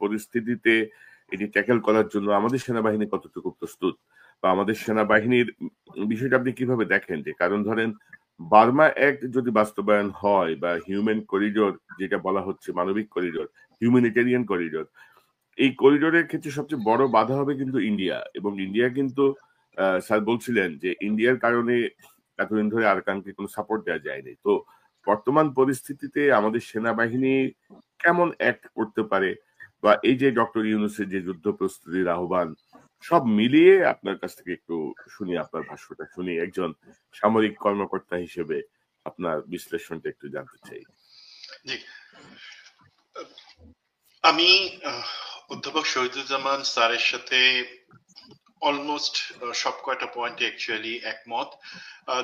পরিস্থিতিতে এটি ট্যাকেল করার জন্য আমাদের সেনাবাহিনী কতটুকু প্রস্তুত, বা আমাদের সেনাবাহিনীর বিষয়টা আপনি কিভাবে দেখেন? যে কারণ ধরেন বার্মা অ্যাক্ট যদি বাস্তবায়ন হয় বা হিউম্যান করিডোর যেটা বলা হচ্ছে, মানবিক করিডোর, হিউম্যানিটেরিয়ান করিডোর, এই করিডোরের ক্ষেত্রে সবচেয়ে বড় বাধা হবে কিন্তু ইন্ডিয়া। এবং ইন্ডিয়া কিন্তু স্যার বলছিলেন যে ইন্ডিয়ার কারণে এতদিন ধরে আরাকানকে কোনো সাপোর্ট দেওয়া যায়নি। তো বর্তমান পরিস্থিতিতে আমাদের সেনাবাহিনী কেমন অ্যাক্ট করতে পারে, বা এই যে ডক্টর ইউনূসের যে যুদ্ধ প্রস্তুতির আহ্বান, সব মিলিয়ে আপনার কাছ থেকে একটু শুনি, আপনার ভাষ্যটা শুনি একজন সামরিক কর্মকর্তা হিসেবে আপনার বিশ্লেষণটা একটু জানতে চাই। জি, আমি অধ্যাপক শহীদুজ্জামান স্যারের সাথে অলমোস্ট সব কয়টা পয়েন্টে অ্যাকচুয়ালি একমত।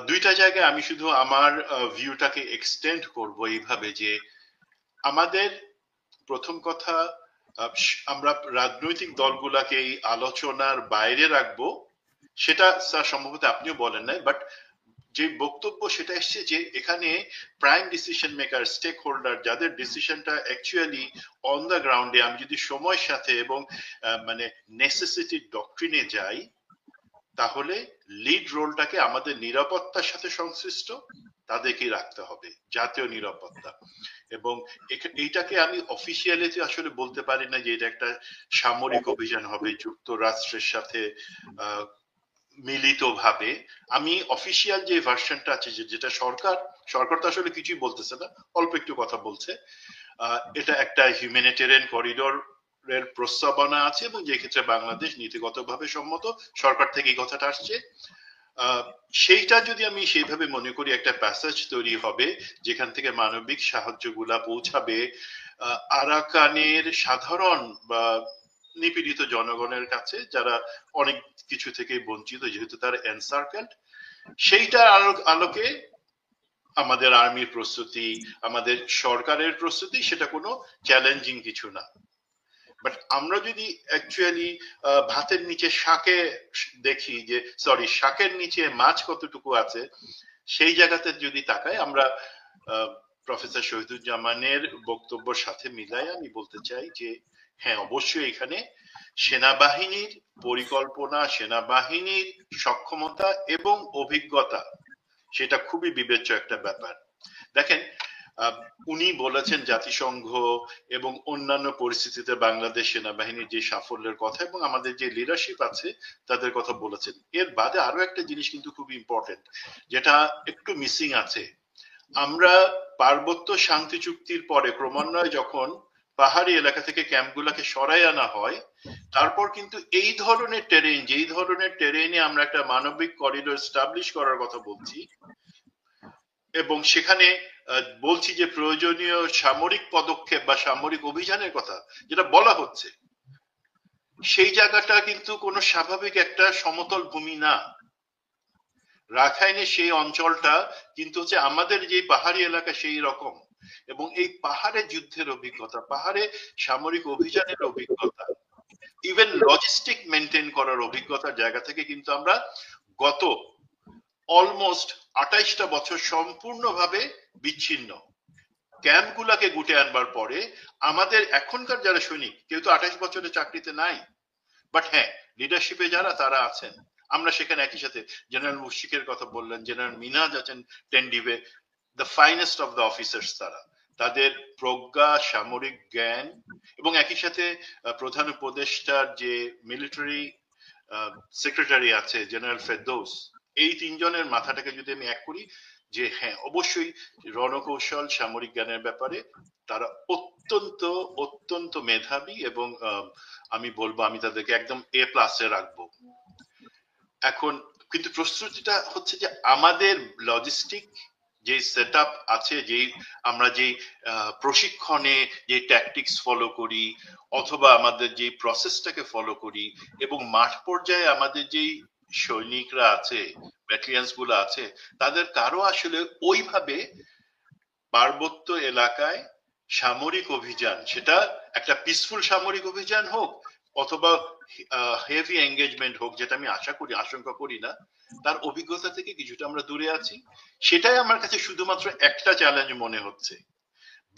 দুইটা জায়গায় আমি শুধু আমার ভিউটাকে এক্সটেন্ড করব এইভাবে যে আমাদের প্রথম কথা, আমরা রাজনৈতিক দলগুলাকে এই আলোচনার বাইরে রাখবো, সেটা স্যার সম্ভবত আপনিও বলেন নাই, বাট যে বক্তব্য সেটা এসছে যে এখানে prime decision maker, stakeholder, যাদের ডিসিশনটা অ্যাকচুয়ালি অন দ্য গ্রাউন্ডে, আমি যদি সময়ের সাথে এবং মানে নেসেসিটি ডক্ট্রিনে যাই, তাহলে লিড রোলটাকে আমাদের নিরাপত্তার সাথে সংশ্লিষ্ট তাদেরকেই রাখতে হবে, জাতীয় নিরাপত্তা। এবং এইটাকে আমি অফিসিয়ালি আসলে বলতে পারি না যে এটা একটা সামরিক অভিযান হবে যুক্তরাষ্ট্রের সাথে মিলিত ভাবে। আমি অফিসিয়াল যে ভার্সনটা আছে, যেটা সরকার তো আসলে কিছুই বলতেছে না, অল্প একটু কথা বলছে, এটা একটা হিউম্যানিটেরিয়ান করিডোর এর প্রস্তাবনা আছে, এবং যে ক্ষেত্রে বাংলাদেশ নীতিগতভাবে সম্মত, সরকার থেকে এই কথাটা আসছে। সেইটা যদি আমি সেইভাবে মনে করি, একটা প্যাসেজ তৈরি হবে যেখান থেকে মানবিক সাহায্যগুলা পৌঁছাবে আরাকানের সাধারণ বা নিপীড়িত জনগণের কাছে, যারা অনেক কিছু থেকে বঞ্চিত যেহেতু তারা এনসার্কেলড। সেইটার আলোকে আমাদের আর্মির প্রস্তুতি, আমাদের সরকারের প্রস্তুতি, সেটা কোনো চ্যালেঞ্জিং কিছু না। বাট আমরা যদি অ্যাকচুয়ালি ভাতের নিচে শাকে দেখি যে, সরি, শাকের নিচে মাছ কতটুকু আছে, সেই জায়গাতে যদি তাকাই, আমরা প্রফেসর শহীদুজ্জামানের বক্তব্যের সাথে মিলাই আমি বলতে চাই যে হ্যাঁ, অবশ্যই এখানে সেনাবাহিনীর পরিকল্পনা, সেনাবাহিনীর সক্ষমতা এবং অভিজ্ঞতা, সেটা খুবই বিবেচ্য একটা ব্যাপার। দেখেন, উনি বলেছেন জাতিসংঘ এবং অন্যান্য পরিস্থিতিতে বাংলাদেশ সেনাবাহিনীর যে সাফল্যের কথা এবং আমাদের যে লিডারশিপ আছে তাদের কথা বলেছেন। এর বাদে আরো একটা জিনিস কিন্তু খুব ইম্পর্টেন্ট, যেটা একটু মিসিং আছে। আমরা পার্বত্য শান্তি চুক্তির পরে ক্রমান্বয়ে যখন পাহাড়ি এলাকা থেকে ক্যাম্পগুলোকে সরাই আনা হয়, তারপর কিন্তু এই ধরনের টেরেন, যেই ধরনের টেরেনে আমরা একটা মানবিক করিডোর এস্টাবলিশ করার কথা বলছি, এবং সেখানে বলছি যে প্রয়োজনীয় সামরিক পদক্ষেপ বা সামরিক অভিযানের কথা যেটা বলা হচ্ছে, সেই জায়গাটা কিন্তু কোনো স্বাভাবিক একটা সমতল ভূমি না। রাখাইনের সেই অঞ্চলটা কিন্তু হচ্ছে আমাদের যে পাহাড়ি এলাকা সেই রকম, এবং এই পাহাড়ে যুদ্ধের অভিজ্ঞতা, পাহাড়ে সামরিক অভিযানের অভিজ্ঞতা, ইভেন লজিস্টিক মেনটেন করার অভিজ্ঞতার জায়গা থেকে কিন্তু আমরা গত অলমোস্ট 28টা বছর সম্পূর্ণভাবে বিচ্ছিন্ন। ক্যাম্পগুলাকে গুটে আনবার পরে আমাদের এখনকার যারা সৈনিক, কেউ তো 28 বছরের চাকরিতে নাই, বাট হ্যাঁ, লিডারশিপে যারা তারা আছেন, আমরা সেখানে একই সাথে জেনারেল মুশফিকের কথা বললেন, জেনারেল মিনাজ আছেন টেন্ডিভে, the finest of the officers তারা, তাদের প্রজ্ঞা, সামরিক জ্ঞান, এবং একই সাথে প্রধান উপদেষ্টার যে মিলিটারি সেক্রেটারি আছে জেনারেল ফেরদৌস, এই তিনজনের মাথাটাকে যদি আমি এক করি, যে হ্যাঁ অবশ্যই রণকৌশল, সামরিক জ্ঞানের ব্যাপারে তারা অত্যন্ত অত্যন্ত মেধাবী, এবং আমি বলবো আমি তাদেরকে একদম A+ রাখবো। এখন কিন্তু প্রস্তুতিটা হচ্ছে যে আমাদের লজিস্টিক যে সেট আপ আছে, যেই আমরা যে প্রশিক্ষণে যে ট্যাকটিক্স ফলো করি, অথবা আমাদের যে প্রসেসটাকে ফলো করি, এবং মাঠ পর্যায়ে আমাদের যেই সৈনিকরা আছে, ব্যাটালিয়ান্স গুলো আছে, তাদের কারো আসলে ওইভাবে পার্বত্য এলাকায় সামরিক অভিযান, সেটা একটা পিসফুল সামরিক অভিযান হোক অথবা হেভি এঙ্গেজমেন্ট হোক, যেটা আমি আশঙ্কা করি না, তার অভিজ্ঞতা থেকে কিছুটা আমরা দূরে আছি। সেটাই আমার কাছে শুধুমাত্র একটা চ্যালেঞ্জ মনে হচ্ছে,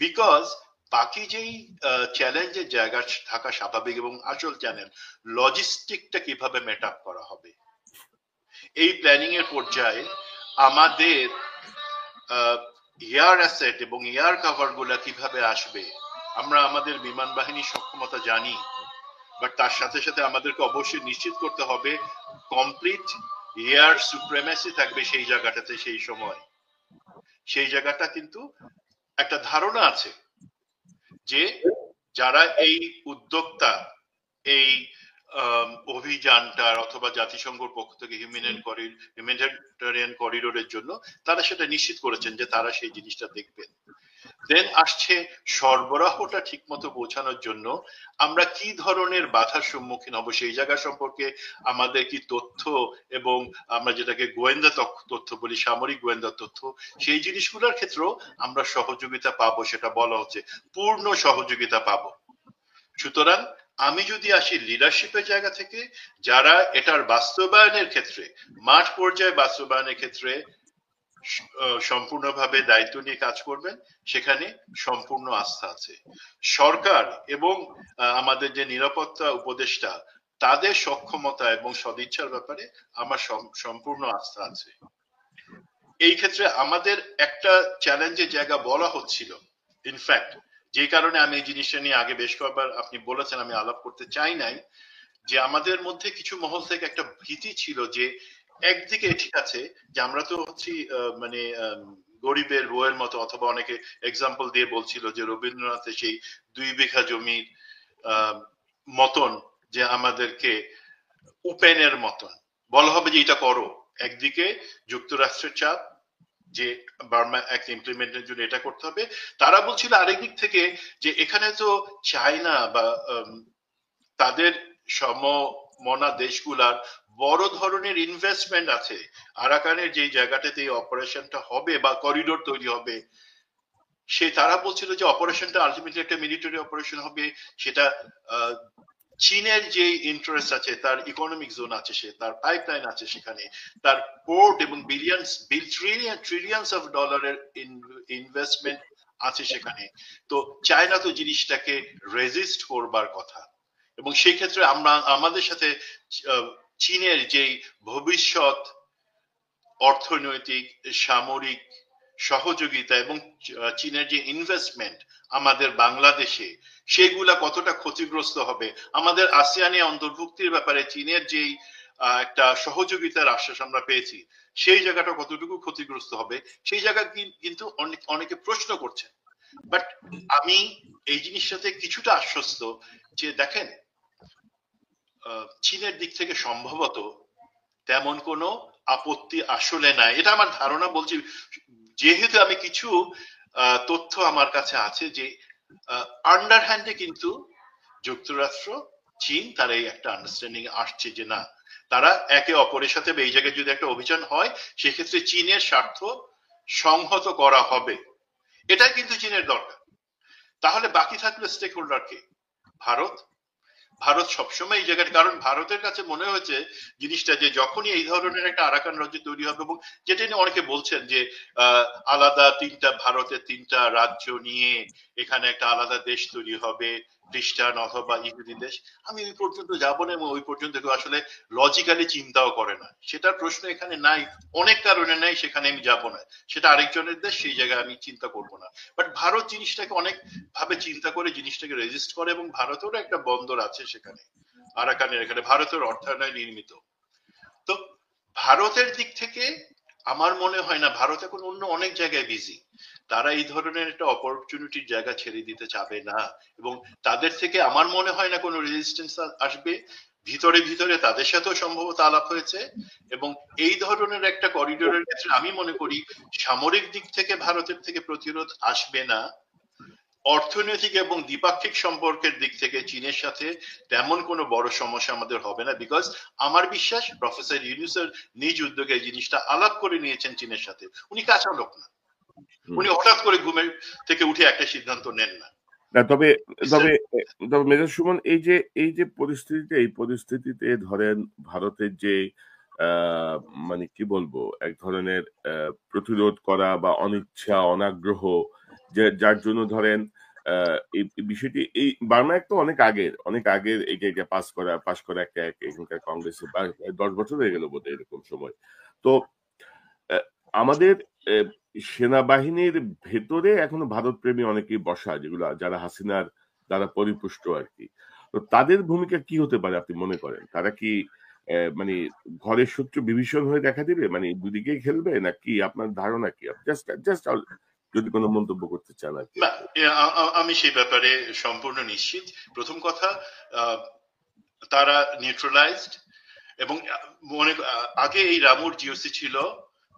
বিকজ বাকি যেই চ্যালেঞ্জের জায়গা থাকা স্বাভাবিক এবং আসল চ্যালেঞ্জ লজিস্টিকটা কিভাবে মেট আপ করা হবে, এই প্ল্যানিং এর পর্যায়ে আমাদের এয়ার অ্যাসেট এবং এয়ার কভার গুলা কিভাবে আসবে। আমরা আমাদের বিমান বাহিনীর সক্ষমতা জানি, বাট তার সাথে সাথে আমাদেরকে অবশ্যই নিশ্চিত করতে হবে কমপ্লিট এয়ার সুপ্রিমেসি থাকবে সেই জায়গাটাতে। সেই সময় সেই জায়গাটা কিন্তু একটা ধারণা আছে যে যারা এই উদ্যোক্তা এই অভিযানটার অথবা জাতিসংঘের পক্ষ থেকে হিউম্যানিটেরিয়ান করিডোরের জন্য তারা সেটা নিশ্চিত করেছেন যে তারা সেই জিনিসটা দেখবেন। দেন আসছে সরবরাহটা ঠিক মতো পৌঁছানোর জন্য আমরা কি ধরনের বাধার সম্মুখীন হব সেই জায়গা সম্পর্কে আমাদের কি তথ্য এবং আমরা যেটাকে গোয়েন্দা তথ্য বলি, সামরিক গোয়েন্দা তথ্য, সেই জিনিসগুলোর ক্ষেত্রেও আমরা সহযোগিতা পাবো, সেটা বলা হচ্ছে পূর্ণ সহযোগিতা পাবো। সুতরাং আমি যদি আসি লিডারশিপের জায়গা থেকে, যারা এটার বাস্তবায়নের ক্ষেত্রে মাঠ পর্যায়ে বাস্তবায়নের ক্ষেত্রে সম্পূর্ণভাবে দায়িত্ব নিয়ে কাজ করবেন, সেখানে সম্পূর্ণ আস্থা আছে। সরকার এবং আমাদের যে নিরাপত্তা উপদেষ্টা তাদের সক্ষমতা এবং সদিচ্ছার ব্যাপারে আমার সম্পূর্ণ আস্থা আছে। এই ক্ষেত্রে আমাদের একটা চ্যালেঞ্জের জায়গা বলা হচ্ছিল, ইনফ্যাক্ট যে কারণে আমি এই জিনিসটা নিয়ে আগে বেশ কয়েকবার আপনি বলেছেন আমি আলাপ করতে চাই নাই, যে আমাদের মধ্যে কিছু মহল থেকে একটা ভীতি ছিল যে একদিকে ঠিক আছে যে আমরা তো হচ্ছি মানে গরিবের বউয়ের মতো, অথবা অনেকে এক্সাম্পল দিয়ে বলছিল যে রবীন্দ্রনাথের সেই 2 বিঘা জমির মতন যে আমাদেরকে উপেনের মতন বলা হবে যে এটা করো। একদিকে যুক্তরাষ্ট্রের চাপ যে বার্মা অ্যাক্ট ইমপ্লিমেন্টের জন্য এটা করতে হবে, তারা বলছিল আরেক দিক থেকে যে এখানে তো চায়না বা তাদের সমমনা দেশগুলার বড় ধরনের ইনভেস্টমেন্ট আছে। আরাকানের যে জায়গাটাতে এই অপারেশনটা হবে বা করিডোর তৈরি হবে, তারা বলছিল যে অপারেশনটা আলটিমেটলি একটা মিলিটারি অপারেশন হবে, সেটা চীনের যে ইন্টারেস্ট আছে, তার ইকোনমিক জোন আছে, তার পাইপলাইন আছে, সেখানে তার পোর্ট এবং ট্রিলিয়ন্স অফ ডলারের ইনভেস্টমেন্ট আছে সেখানে। তো চায়না তো জিনিসটাকে রেজিস্ট করবার কথা, এবং সেই ক্ষেত্রে আমরা আমাদের সাথে চীনের যে ভবিষ্যৎ অর্থনৈতিক সামরিক সহযোগিতা এবং চীনের যে ইনভেস্টমেন্ট আমাদের বাংলাদেশে, সেগুলা কতটা ক্ষতিগ্রস্ত হবে, আমাদের আসিয়ানে অন্তর্ভুক্তির ব্যাপারে চীনের যেই একটা সহযোগিতার আশ্বাস আমরা পেয়েছি, সেই জায়গাটা কতটুকু ক্ষতিগ্রস্ত হবে, সেই জায়গা কিন্তু অনেকে প্রশ্ন করছেন। বাট আমি এই জিনিসটাতে কিছুটা আশ্বস্ত যে দেখেন চীনের দিক থেকে সম্ভবত তেমন কোনো আপত্তি আসলে নাই, এটা আমার ধারণা। বলছি যেহেতু আমি কিছু তথ্য আমার কাছে আছে যে আন্ডারহ্যান্ডে কিন্তু যুক্তরাষ্ট্র চীন তার এই একটা আন্ডারস্ট্যান্ডিং আসছে যে না, তারা একে অপরের সাথে এই জায়গায় যদি একটা অভিযান হয় সেক্ষেত্রে চীনের স্বার্থ সংহত করা হবে, এটাই কিন্তু চীনের দরকার। তাহলে বাকি থাকলে স্টেক হোল্ডার কে? ভারত। ভারত সবসময় এই জায়গায়, কারণ ভারতের কাছে মনে হয়েছে জিনিসটা যে যখনই এই ধরনের একটা আরাকান রাজ্য তৈরি হবে, এবং যেটা নিয়ে অনেকে বলছেন যে আলাদা ভারতের 3টা রাজ্য নিয়ে এখানে একটা আলাদা দেশ তৈরি হবে, খ্রিস্টান অথবা ইহুদি দেশ, আমি ওই পর্যন্ত যাবো না, এবং ওই পর্যন্ত কেউ আসলে লজিক্যালি চিন্তাও করে না। সেটার প্রশ্ন এখানে নাই, অনেক কারণে নাই, সেখানে আমি যাব না, সেটা আরেকজনের দেশ, সেই জায়গায় আমি চিন্তা করব না। বাট ভারত জিনিসটাকে অনেক ভাবে চিন্তা করে জিনিসটাকে রেজিস্ট করে, এবং ভারতেরও একটা বন্দর আছে সেখানে আরাকানের, এখানে ভারতের অর্থায়নে নির্মিত। তো ভারতের দিক থেকে আমার মনে হয় না, ভারত এখন অন্য অনেক জায়গায় বিজি, তারা এই ধরনের একটা অপরচুনিটির জায়গা ছেড়ে দিতে চাবে না, এবং তাদের থেকে আমার মনে হয় না কোনো রেজিস্ট্যান্স আসবে। ভিতরে ভিতরে তাদের সাথেও সম্ভবত আলাপ হয়েছে, এবং এই ধরনের একটা করিডোরের ক্ষেত্রে আমি মনে করি সামরিক দিক থেকে ভারতের থেকে প্রতিরোধ আসবে না। অর্থনৈতিক এবং দ্বিপাক্ষিক সম্পর্কের দিক থেকে চীনের সাথে তেমন কোনো বড় সমস্যা আমাদের হবে না, বিকজ আমার বিশ্বাস প্রফেসর ইউনূসের নিজ উদ্যোগে এই জিনিসটা আলাপ করে নিয়েছেন চীনের সাথে। উনি কাঁচা লোক না, উনি হঠাৎ করে ঘুমের থেকে উঠে একটা সিদ্ধান্ত নেন না। তবে তবে তবে মেজর সুমন, এই যে পরিস্থিতিতে ধরেন ভারতের যে মানে কি বলবো, এক ধরনের প্রতিরোধ করা বা অনিচ্ছা অনাগ্রহ, যার জন্য ধরেন এই বিষয়টি এই বার্মা অ্যাক্ট তো অনেক আগের এটা পাস করা একটা act এখানকার কংগ্রেসে 10 বছর হয়ে গেল বোধহয় এরকম সময়। তো আহ, আমাদের সেনাবাহিনীর ভেতরে এখনো ভারতপ্রেমী অনেকেই বসা, যেগুলো যারা হাসিনার দ্বারা পরিপুষ্ট আর কি। তো তাদের ভূমিকা কি হতে পারে আপনি মনে করেন? তারা কি মানে ঘরের শত্রু বিভীষণ হয়ে দেখা দিবে, মানে দুদিকেই খেলবে, নাকি আপনার ধারণা কি? জাস্ট জাস্ট যদি কোনো মন্তব্য করতে চান আর কি। না, আমি সেই ব্যাপারে সম্পূর্ণ নিশ্চিত। প্রথম কথা, আহ, তারা নিউট্রালাইজড, এবং আগে এই রামুর জিওসি ছিল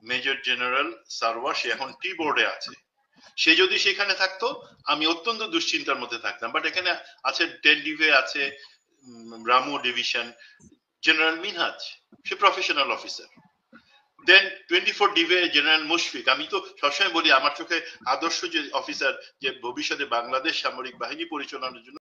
মেজর জেনারেল সারওয়া, সে এখন টি বোর্ডে আছে। সে যদি সেখানে থাকতো আমি অত্যন্ত দুশ্চিন্তার মধ্যে থাকতাম, বাট এখানে আছে 10 ডিভে আছে, রামু ডিভিশন, জেনারেল মিনহাজ, সে প্রফেশনাল অফিসার। দেন 24 ডিভে জেনারেল মুশফিক। আমি তো সবসময় বলি আমার চোখে আদর্শ যে অফিসার, যে ভবিষ্যতে বাংলাদেশ সামরিক বাহিনী পরিচালনার জন্য